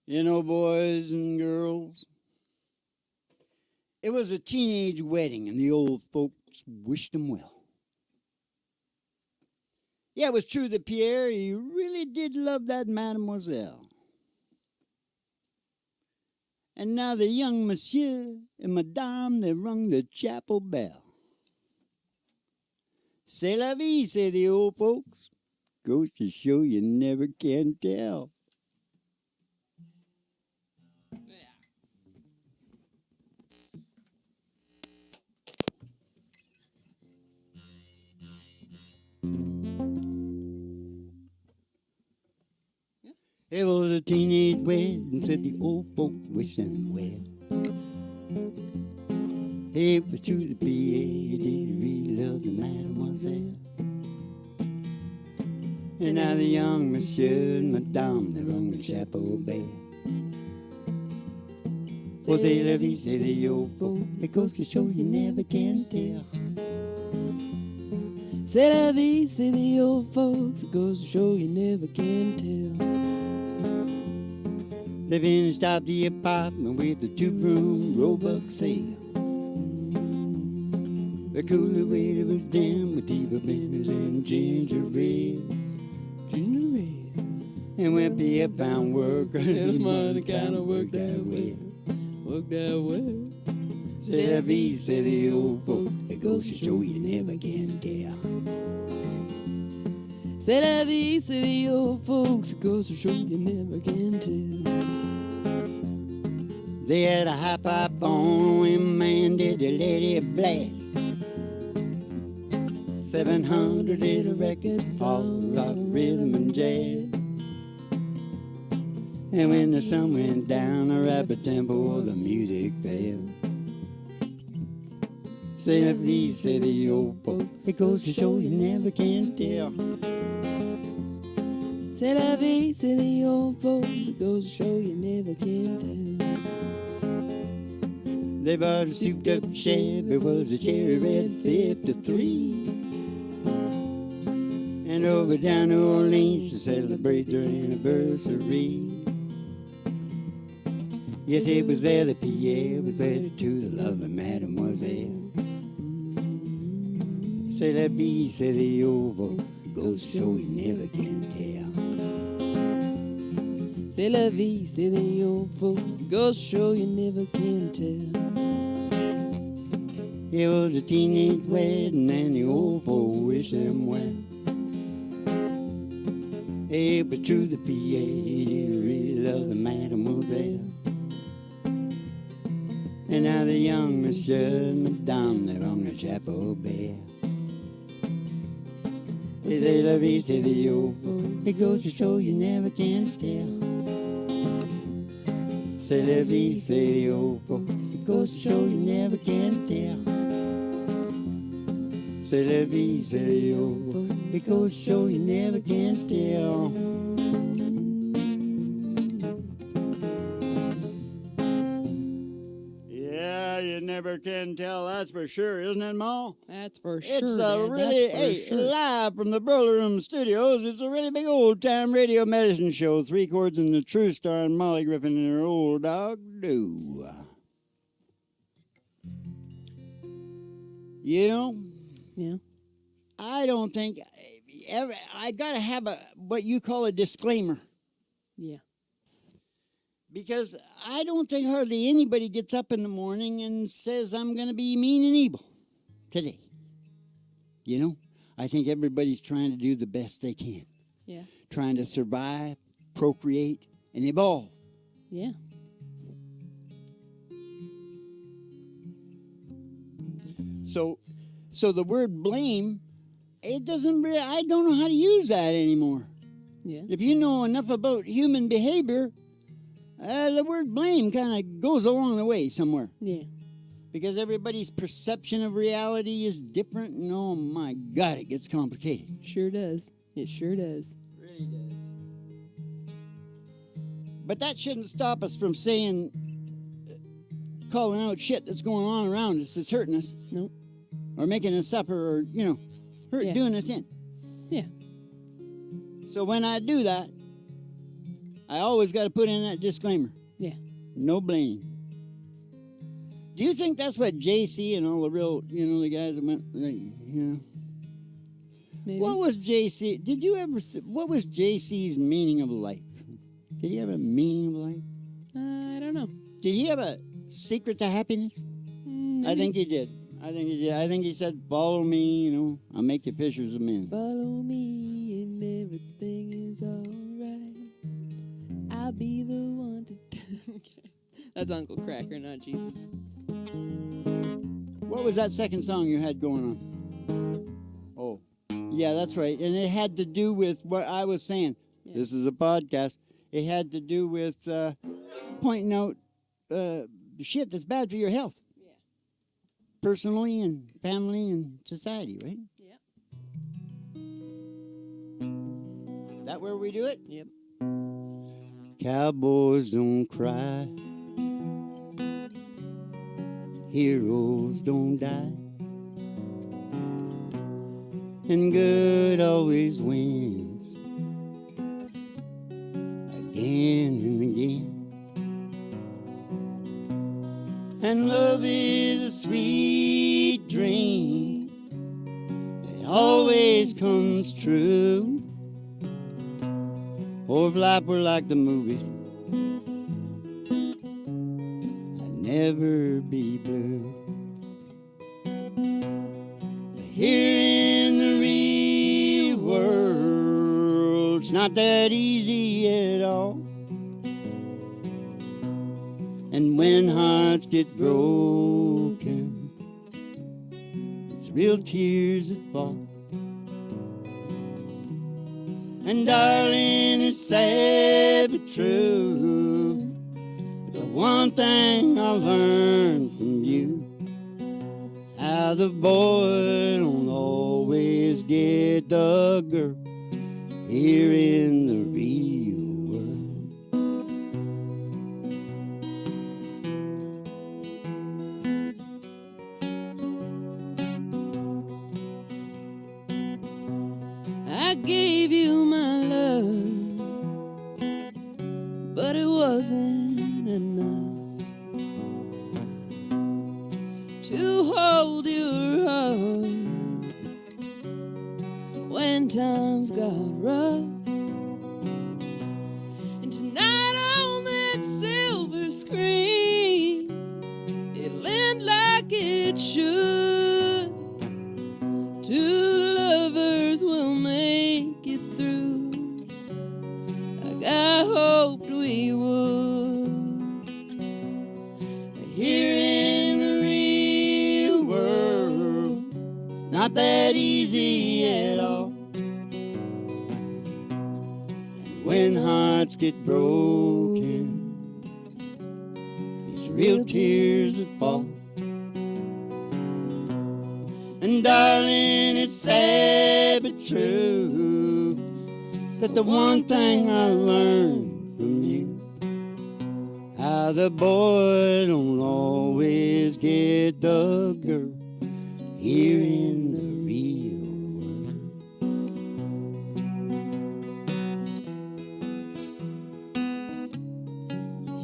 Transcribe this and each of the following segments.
You know, boys and girls, it was a teenage wedding, and the old folks wished them well. Yeah, it was true that Pierre, he really did love that mademoiselle. And now the young monsieur and madame, they rung the chapel bell. C'est la vie, say the old folks. Goes to show you never can tell. It was a teenage wedding, said the old folk wished them well. It was true the P.A. did really love the mademoiselle. And now the young monsieur and madame, they rung the chapel bell. For c'est la vie, say the old folk, it goes to show you never can tell. C'est la vie, say the old folks, it goes to show you never can tell. They finished out the apartment with the two-room roebuck sale. The cooler waiter was dim with evil banners and ginger ale. Ginger ale. And when Pierre found work, and money kind of worked that way. Worked that way. C'est la vie, say the old folks, it goes to show you never can tell. C'est la vie, say the old folks, it goes to show you never can tell. They had a high pipe on him, man, did they let it blast. 700 little records, all rock, rhythm, and jazz. And when the sun went down, a rapid tempo, the music fell. C'est la vie, say the old folk, it goes to show you never can tell. C'est la vie, say the old folks, it goes to show you never can tell. They bought a souped-up Chevy, it was a cherry red 53. And over down New Orleans to celebrate their anniversary. Yes, it was there that Pierre was there to the lovely mademoiselle. C'est la vie, say the old folk, goes to show you never can tell. C'est la vie, say the old folks, it goes to show you never can tell. It was a teenage wedding and the old folk wished them well. It was true the P.A. did really love the mademoiselle. And now the young monsieur and madame, they rung the chapel bell. C'est la vie, say the old folk, it goes to show you never can tell. C'est la vie, say the old folk, it goes to show you never can tell. C'est la vie, say the old folk, it goes to show you never can tell. Yeah, you never can tell, that's for sure, isn't it, Ma? That's for sure. It's Dad, really, that's for sure. live from the Broiler Room Studios. It's a really big old-time radio medicine show. 3 Chords and the Truth, starring Molly Griffin and her old dog, Doo. You know? Yeah. I don't think I gotta have what you call a disclaimer, Yeah. because I don't think hardly anybody gets up in the morning and says I'm gonna be mean and evil today. You know, I think everybody's trying to do the best they can. Yeah. Trying to survive, procreate, and evolve. Yeah. So the word blame, it doesn't really, I don't know how to use that anymore. Yeah. If you know enough about human behavior, the word blame kind of goes along the way somewhere. Yeah. Because everybody's perception of reality is different, and oh my God, it gets complicated. Sure does. It sure does. It really does. But that shouldn't stop us from saying, calling out shit that's going on around us that's hurting us. Nope. Or making us suffer, or, doing us in. Yeah. So when I do that, I always got to put in that disclaimer. Yeah. No blame. Do you think that's what JC and all the real, the guys that went, Maybe. What was JC? What was JC's meaning of life? Did he have a meaning of life? I don't know. Did he have a secret to happiness? I think he did. I think he said, follow me, I'll make you fishers of men. Follow me and everything is alright. I'll be the one to... That's Uncle Cracker, not Jesus. What was that second song you had going on? Oh, yeah, that's right. And it had to do with what I was saying. Yeah. This is a podcast. It had to do with pointing out shit that's bad for your health. Yeah. Personally and family and society, right? Yep. That where we do it? Yep. Cowboys don't cry. Heroes don't die. And good always wins. Again and again. And love is a sweet dream that always comes true. Or if life were like the movies, I'd never be blue. But here in the real world, it's not that easy at all. And when hearts get broken, it's real tears that fall. And darling, it's sad but true. The one thing I learned from you, how the boy don't always get the girl here in the real world. I gave you my love, but it wasn't enough to hold your heart when times got rough. And tonight on that silver screen, it'll end like it should. Two lovers will make it through like I hoped we would. Here in the real world, not that easy at all. And when hearts get broken, it's real tears that fall. And darling, it's sad but true that the one thing I learned from you, how the boy don't always get the girl here in the real world.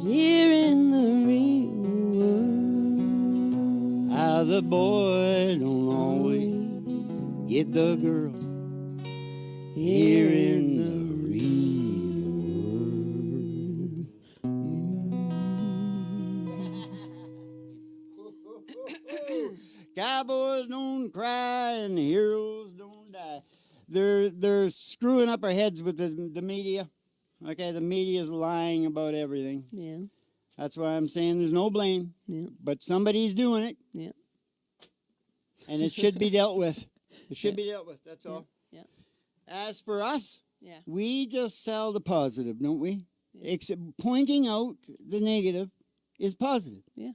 Here in the real world, How the boy don't always get the girl here in the real world. Cowboys don't cry and heroes don't die. They're screwing up our heads with the media. Okay, the media's lying about everything. yeah, That's why I'm saying there's no blame. yeah, But somebody's doing it, yeah, and it should be dealt with. It should be dealt with, that's all. yeah, As for us, yeah. we just sell the positive, don't we? Yeah. Except pointing out the negative is positive. Yeah.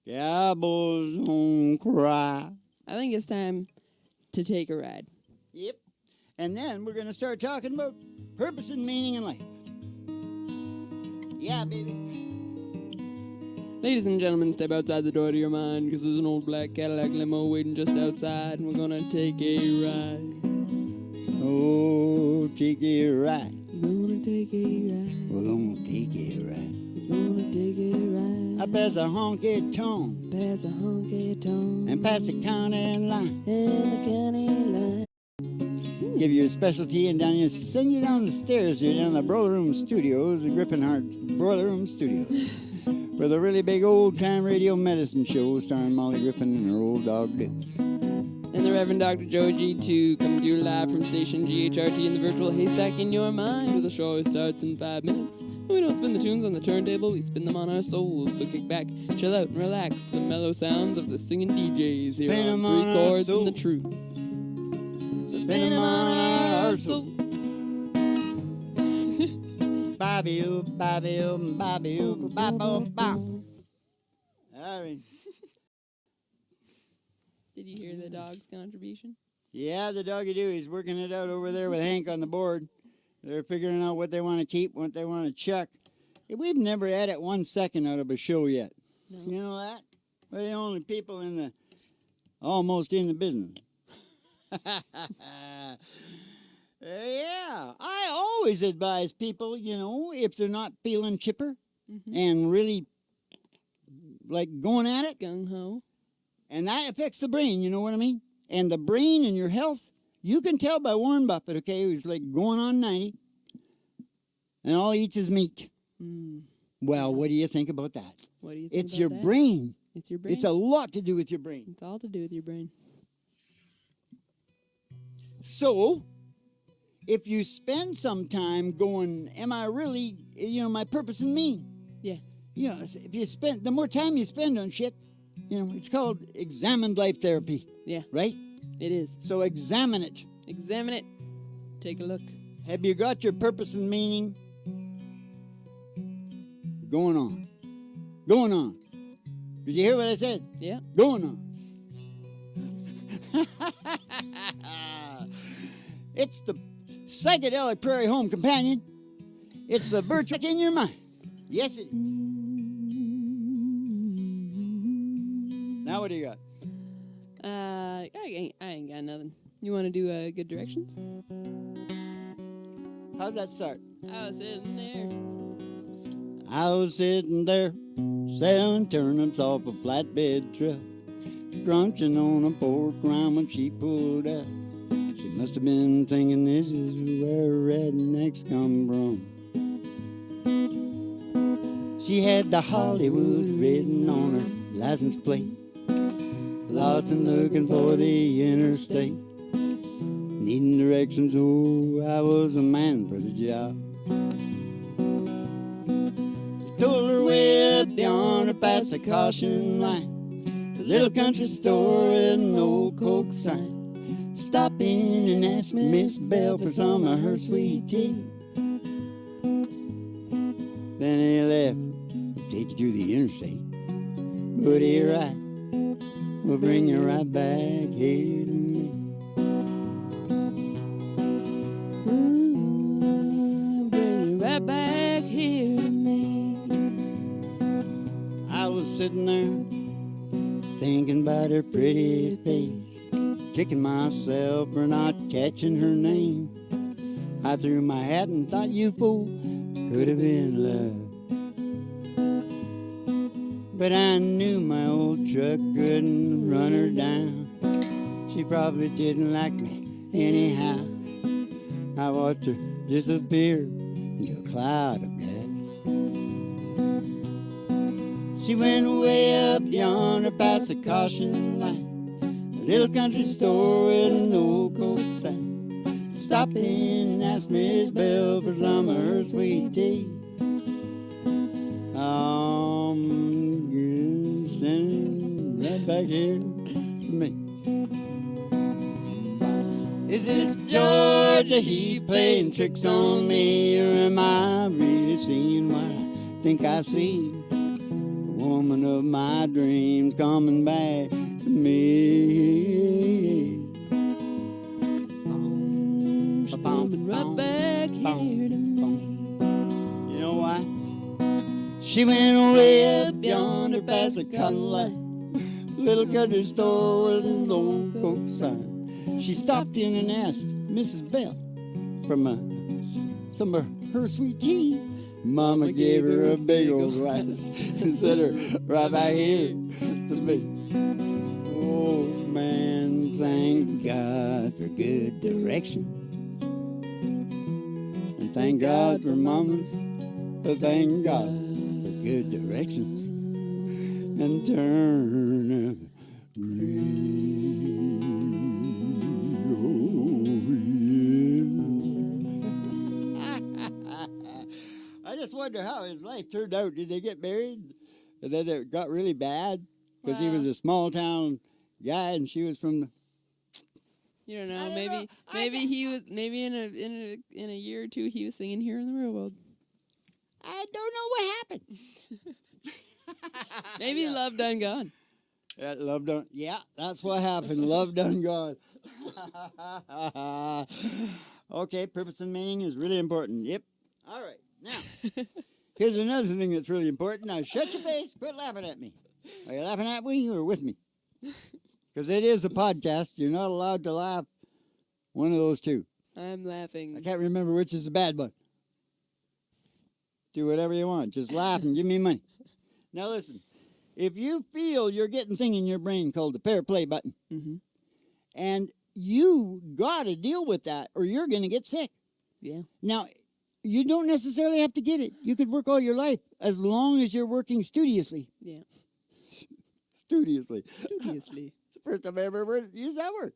Cowboys don't cry. I think it's time to take a ride. Yep. And then we're going to start talking about purpose and meaning in life. Yeah, baby. Ladies and gentlemen, step outside the door to your mind, because there's an old black Cadillac limo waiting just outside, and we're gonna take a ride. Oh, take a ride. We're gonna take a ride. We're gonna take it right. We're gonna take a ride. I pass a honky tonk Pass a honky tonk. and pass the county line. And the county line. Give you a specialty and down you send you down the stairs here down the Broiler Room Studios, the Grippenhart Broiler Room Studios, for the really big old time radio medicine show starring Molly Griffin and her old dog Deuce. And the Reverend Dr. Joe G2 coming to you live from station GHRT in the virtual haystack in your mind, where the show starts in 5 minutes. And we don't spin the tunes on the turntable, we spin them on our souls. So kick back, chill out, and relax to the mellow sounds of the singing DJs here Spin on 'em Three on our Chords soul. and the Truth. Spin 'em on our soul. Bobby-oo, bobby-oo, bobby-oo, bop-bop-bop. All right. Did you hear the dog's contribution? Yeah, the doggy do. He's working it out over there with Hank on the board. They're figuring out what they want to keep, what they want to chuck. We've never had it 1 second out of a show yet. No. You know that? We're the only people in the, almost in the business. Yeah, I always advise people, you know, if they're not feeling chipper and really like going at it, Gung ho. and that affects the brain, you know what I mean? And the brain and your health, you can tell by Warren Buffett, okay, who's like going on 90, and all he eats is meat. Mm. Well, what do you think about that? What do you think It's about your that? brain. It's your brain. It's a lot to do with your brain. It's all to do with your brain. So, if you spend some time going, am I really, you know, my purpose and meaning? Yeah. You know, if you spend, the more time you spend on shit, you know, it's called examined life therapy, Yeah, right? it is. So examine it. Examine it. Take a look. Have you got your purpose and meaning? Going on. Going on. Did you hear what I said? Yeah. Going on. It's the psychedelic prairie home companion. It's the virtue in your mind. Yes, it is. Now what do you got? I ain't got nothing. You want to do good directions? How's that start? I was sitting there. I was sitting there selling turnips off a flatbed truck, crunching on a pork rind when she pulled up. She must have been thinking this is where rednecks come from. She had the Hollywood written on her license plate, lost and looking for the interstate, needing directions. Oh, I was a man for the job. Told her way up yonder past the caution line, the little country store with an old Coke sign. Stop in and ask Miss Bell for some of her sweet tea. Then he left, take you through the interstate. But he right, we'll bring you right back here to me. Ooh, bring you right back here to me. I was sitting there thinking about her pretty face, kicking myself for not catching her name. I threw my hat and thought, you fool, could have been love. But I knew my old truck couldn't run her down. She probably didn't like me anyhow. I watched her disappear into a cloud of dust. She went way up yonder past the caution light, a little country store with an old Coke sign. Stop in and ask Miss Bell for some of her sweet tea. Sending right back here to me. Is this Georgia Heat playing tricks on me, or am I really seeing what I think I see? The woman of my dreams coming back to me. She's coming right back here to me. You know why? She went way up yonder past the cotton light, little country store with an old Coke sign. She stopped in and asked Mrs. Bell for my some of her sweet tea. Mama gave her a big old glass and set her right back here to me. Oh man, thank God for good direction. And thank God for mamas. Thank God for good directions. And turn green. I just wonder how his life turned out. Did they get married? And then it got really bad because he was a small town guy and she was from the... You don't know. Maybe he was. Maybe in a year or two he was singing Here in the Real World. I don't know what happened. Maybe love done gone. Yeah, love done. Yeah, that's what happened. Love done gone. Okay, purpose and meaning is really important. Yep. All right. Now, here's another thing that's really important. Now, shut your face. Quit laughing at me. Are you laughing at me or with me? Because it is a podcast. You're not allowed to laugh. One of those two. I'm laughing. I can't remember which is the bad one. Do whatever you want. Just laugh and give me money. Now, listen. If you feel you're getting a thing in your brain called the pair play button, and you got to deal with that or you're going to get sick. Yeah. Now, you don't necessarily have to get it. You could work all your life as long as you're working studiously. Yeah. Studiously. Studiously. It's the first time I ever used that word.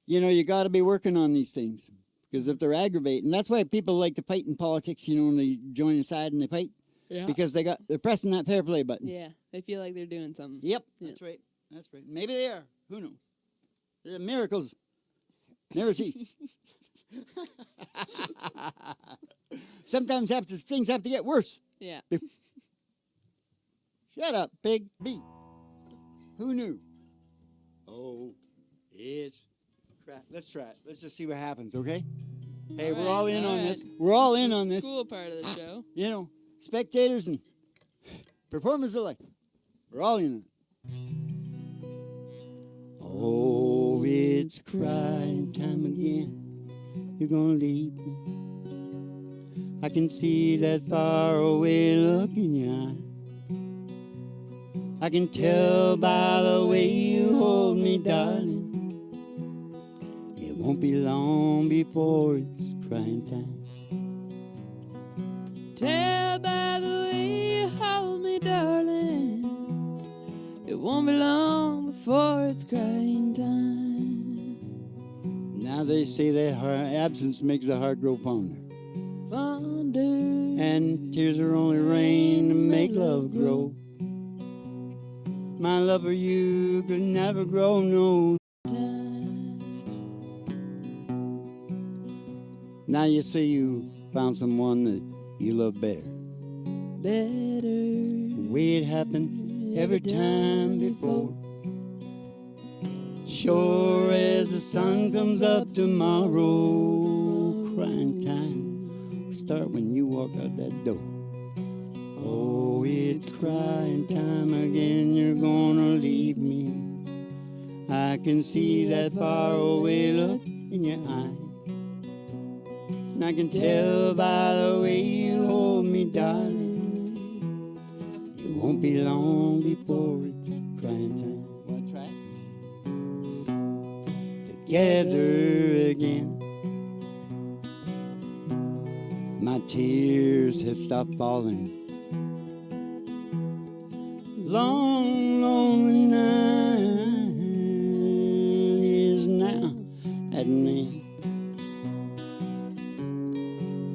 You know, you got to be working on these things because if they're aggravating, that's why people like to fight in politics, you know, when they join a side and they fight. Yeah. Because they're pressing that pair play button. Yeah. They feel like they're doing something. Yep. Yeah. That's right. That's right. Maybe they are. Who knows? The miracles never cease. Sometimes things have to get worse. Yeah. Shut up, pig. B. Who knew? Oh, it's crap. Let's try it. Let's just see what happens, okay? Hey, we're all in on this. We're all in on this. Cool part of the show. You know, spectators and performers alike. We're all in on it. Oh, it's crying time again. You're gonna leave me. I can see that faraway look in your eye. I can tell by the way you hold me, darling. It won't be long before it's crying time. Tell by the way you hold me, darling. It won't be long before it's crying time. Now they say that absence makes the heart grow fonder. Fonder. And tears are only rain to make love grow. My love for you could never grow no Time. Now you say you found someone that you love better. Better. The way it happened every time before. Sure as the sun comes up tomorrow, crying time will start when you walk out that door. Oh, it's crying time again, you're gonna leave me. I can see that faraway look in your eye. And I can tell by the way you hold me, darling. It won't be long before it's crying time. Wanna try it? Together again. My tears have stopped falling. Long, lonely night is now at an end.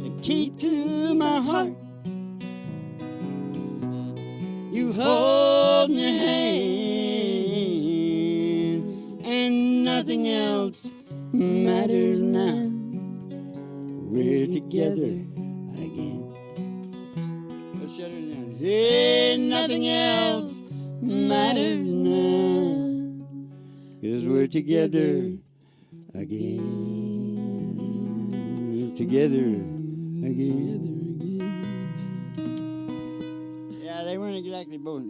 The key to my heart, you hold in your hand, and nothing else matters now. We're together again. Let's shut it down. Hey, nothing else matters now, 'cause we're together again. Together again. Yeah, they weren't exactly both.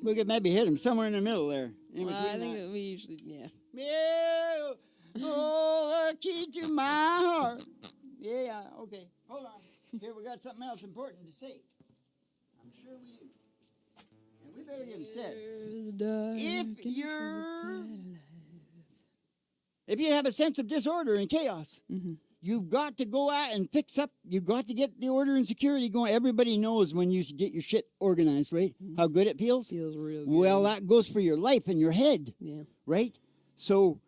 We could maybe hit them somewhere in the middle there. In Well, between I think that. that we usually, yeah. Yeah. Oh, the key to my heart. Yeah, okay. Hold on. Here, we got something else important to say. I'm sure we do. And we better get him said. If you have a sense of disorder and chaos, you've got to go out and fix up. You've got to get the order and security going. Everybody knows when you get your shit organized, right? How good it feels? Feels real good. Well, that goes for your life and your head. Yeah. Right? So,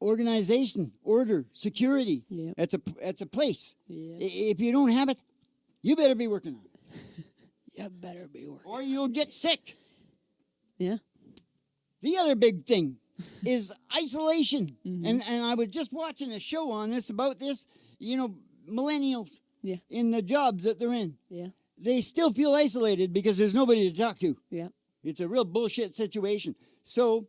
organization, order, security. Yeah. It's a place. Yeah. If you don't have it, you better be working on it. You better be working. Or you'll get sick. Yeah. The other big thing is isolation. And I was just watching a show on this about this. You know, millennials in the jobs that they're in. Yeah. They still feel isolated because there's nobody to talk to. Yeah. It's a real bullshit situation. So,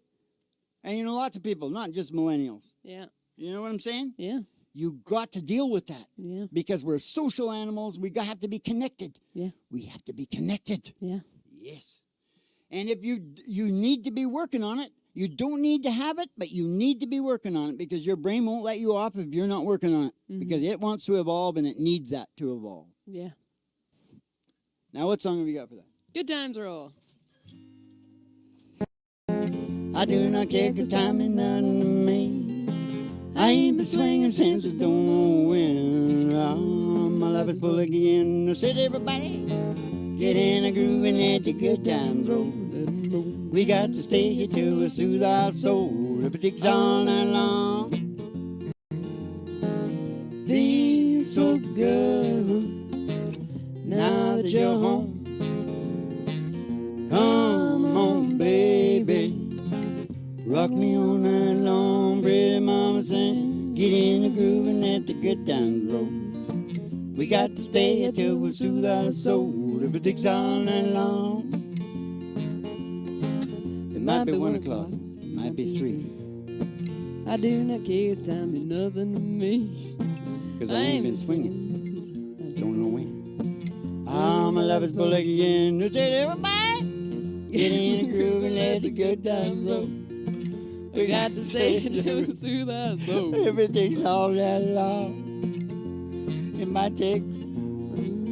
and you know, lots of people, not just millennials. Yeah. You know what I'm saying? Yeah. You got to deal with that. Yeah. Because we're social animals. We have to be connected. Yeah. We have to be connected. Yeah. Yes. And if you need to be working on it, you don't need to have it, but you need to be working on it because your brain won't let you off if you're not working on it because it wants to evolve and it needs that to evolve. Yeah. Now, what song have we got for that? Good times roll. I do not care because time is nothing to me. I ain't been swinging since I don't know when. Oh, my life is full again. No said everybody, get in a groove and let the good times roll. We got to stay here till we soothe our soul. If it takes all night long, feels so good. Now that you're home, come on, baby. Rock me all night long, pretty mama sing. Get in the groove and let the good times roll. We got to stay here till we soothe our soul. If it takes all night long, it might be 1 o'clock, it might be 3. I do not care, it's time is nothing to me. Cause I ain't been swinging since I don't know when. Oh, my love is full again. Who said everybody? Get in the groove and let the good times roll. We got to stay till we soothe our soul. If it takes all that long, it might take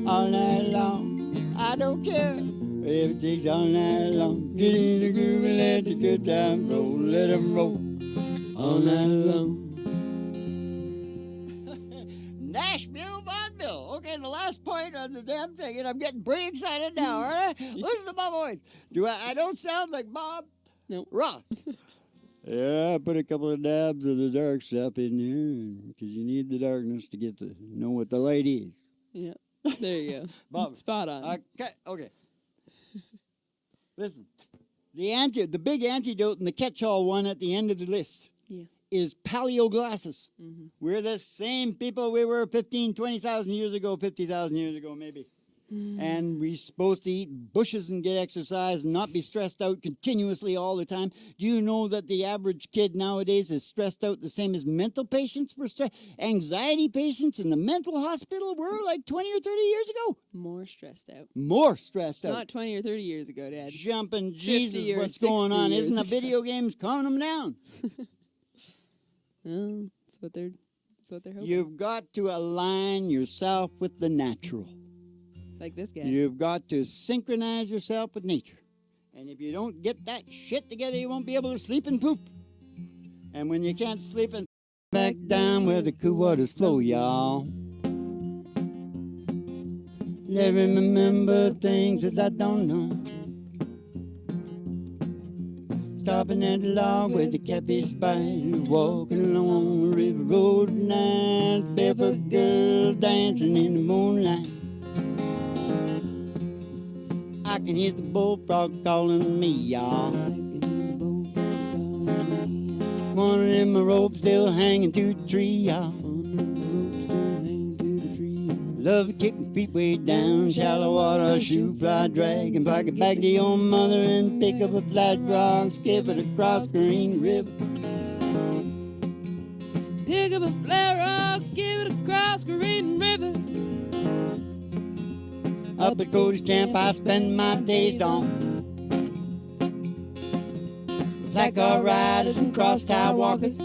all night long. I don't care if it takes all night long. Get in the groove and let the good times roll. Let them roll all night long. Nashville, vaudeville. Okay, the last point on the damn thing, and I'm getting pretty excited now, all right? Listen to my voice. I don't sound like Bob Nope. Ross. Yeah, I put a couple of dabs of the dark stuff in there because you need the darkness to get to know what the light is. Yeah. There you go. Bob, spot on. Okay. Listen, the big antidote and the catch-all one at the end of the list is paleo glasses. We're the same people we were 15, 20,000 years ago, 50,000 years ago maybe. And we're supposed to eat bushes and get exercise and not be stressed out continuously all the time. Do you know that the average kid nowadays is stressed out the same as mental patients were anxiety patients in the mental hospital were like 20 or 30 years ago? More stressed out. More stressed out. Not 20 or 30 years ago, Dad. Jumping Jesus, what's going on? Isn't the video games calming them down? Oh, that's what they're hoping. You've got to align yourself with the natural. Like this guy. You've got to synchronize yourself with nature. And if you don't get that shit together, you won't be able to sleep and poop. And when you can't sleep and back down where the cool waters flow, y'all. Never remember things that I don't know. Stopping at the log where the catfish bite. Walking along the river road at night. Barefoot girls dancing in the moonlight. I can hear the bullfrog calling me, y'all. One of them ropes still hanging to the tree, y'all. Love to kick my feet way down, shallow water, shoe fly, drag, and pack it back to your mother and pick up a flat rock, skip it across Green River. Pick up a flat rock, skip it across Green River. Up at Cody's camp, I spend my days on flat car riders and cross-tie walkers.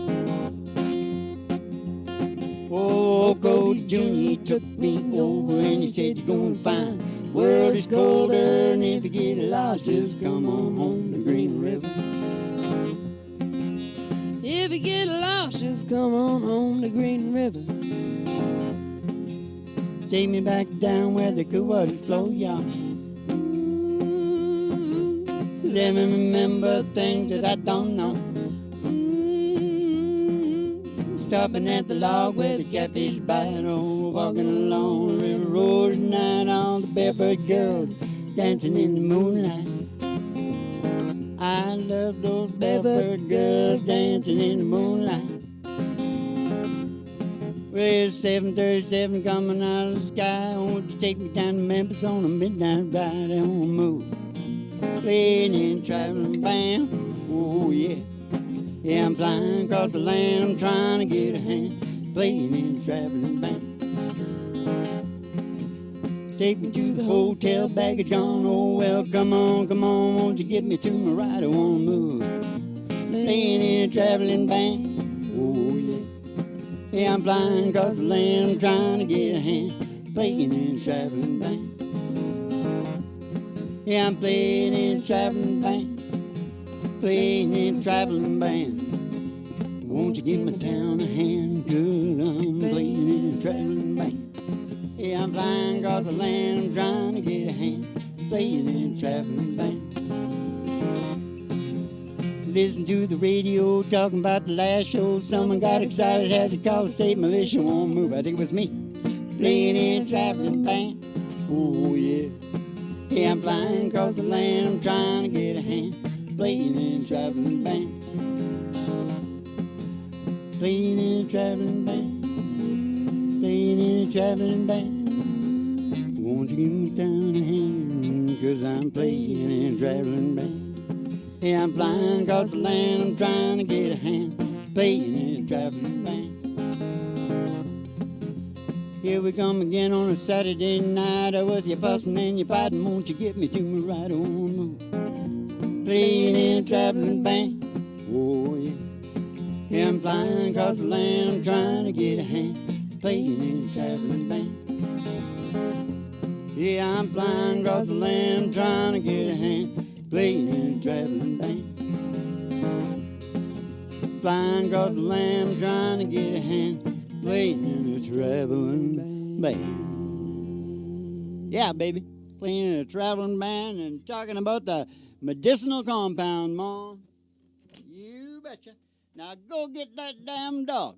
Oh, Cody Jr., he took me over and he said, you're gonna find the world is colder, and if you get lost, just come on home to Green River. If you get lost, just come on home to Green River. Take me back down where the cool waters flow, y'all. Let me remember things that I don't know. Stopping at the log where the catfish bite. Oh, walking along the river road at night. All the barefoot girls dancing in the moonlight. I love those barefoot girls dancing in the moonlight. Well, it's 7:37 coming out of the sky. Won't you take me down to Memphis on a midnight ride? I won't move. Playing in traveling band. Oh, yeah. Yeah, I'm flying across the land. I'm trying to get a hand. Playing in a traveling band. Take me to the hotel, baggage gone. Oh, well, come on, won't you get me to my ride? I wanna move. Playing in a traveling band. Oh, yeah. Yeah, I'm flying across the land. I'm trying to get a hand. Playing in a traveling band. Yeah, I'm playing in a traveling band. Playing in a traveling band. Won't you give my town a hand? 'Cause I'm playing in a traveling band. Yeah, I'm flying across the land. I'm trying to get a hand. Playing in a traveling band. Listen to the radio talking about the last show. Someone got excited, had to call the state militia. Won't move. I think it was me. Playing in a traveling band. Oh, yeah. Yeah, I'm flying across the land. I'm trying to get a hand. Playing in a traveling band. Playing in a traveling band. Playing in a traveling band. Won't you give me down a hand? 'Cause I'm playing in a traveling band. Yeah, I'm flying across the land. I'm trying to get a hand. Playing in a traveling band. Here we come again on a Saturday night. With your fussing and your fighting. Won't you get me to my ride? I wanna move. Playing in a traveling band. Oh, yeah. Yeah, I'm flying across the land. I'm trying to get a hand. Playing in a traveling band. Yeah, I'm flying across the land. I'm trying to get a hand. Playing in a traveling band. Flying across the land. I'm trying to get a hand. Playing in a traveling band. Yeah, baby. Playing in a traveling band and talking about the medicinal compound, Mom. You betcha. Now go get that damn dog.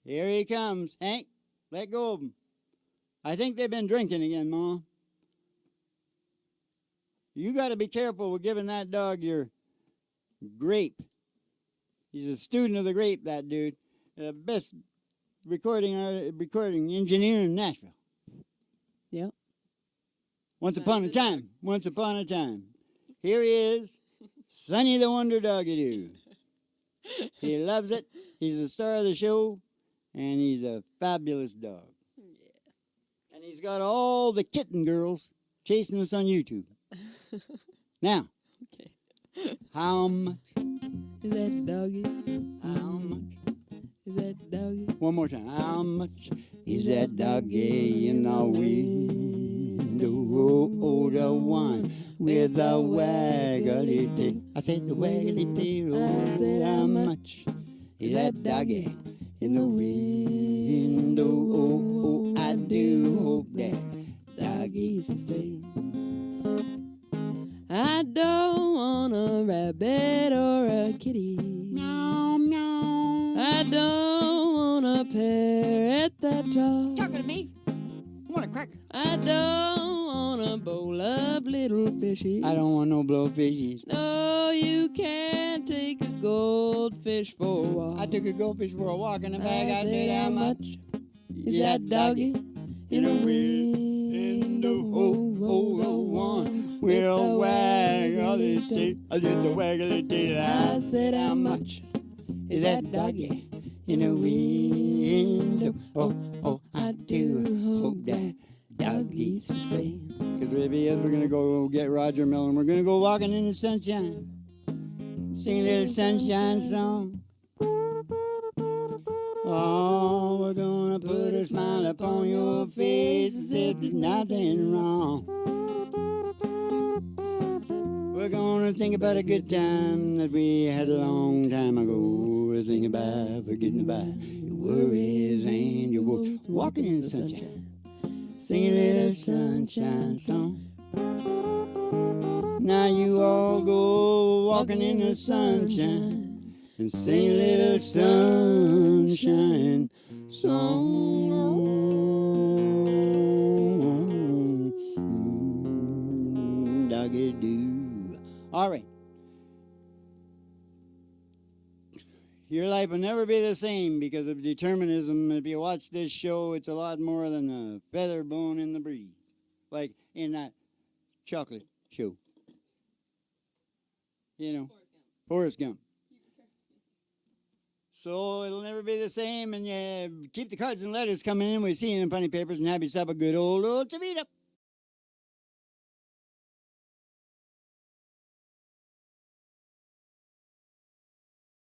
Here he comes. Hank, let go of him. I think they've been drinking again, Mom. You got to be careful with giving that dog your grape. He's a student of the grape, that dude. The best recording engineer in Nashville. Yep. Once upon a time. Here he is, Sonny the Wonder Doggy-Doo. He loves it. He's the star of the show, and he's a fabulous dog. Yeah. And he's got all the kitten girls chasing us on YouTube. Now, Okay. how much Is that doggy? How much? Is that doggy? One more time. How much is that doggy in the window? Oh, the one with the waggly tail. I said the waggly tail. I said how much is that doggy in the window? Oh, I do hope that doggies will stay. I don't want a rabbit or a kitty. Meow, meow. I don't want a parrot that talks. Talking to me? I want a cracker. I don't want a bowl of little fishes. I don't want no blowfishes. No, you can't take a goldfish for a walk. I took a goldfish for a walk in the bag. I said, how much is that doggy in a window? Oh, the one with a waggly tail. I said the waggly tail. I said, how much Is that doggy in a window? Oh, I do hope that doggies will say. Because baby, yes, we're going to go get Roger Miller. We're going to go walking in the sunshine. Sing a little sunshine song. Oh, we're gonna put a smile upon your face as if there's nothing wrong. We're gonna think about a good time that we had a long time ago. We're thinking about forgetting about your worries and your woes. Walking in the sunshine, sing a little sunshine song. Now you all go walking in the sunshine and sing a little sunshine song. Doggy doo. All right. Your life will never be the same because of determinism. If you watch this show, it's a lot more than a feather bone in the breeze. Like in that chocolate show. You know, Forrest Gump. So it'll never be the same, and keep the cards and letters coming in. We see you in funny papers, and have yourself a good old Chivita.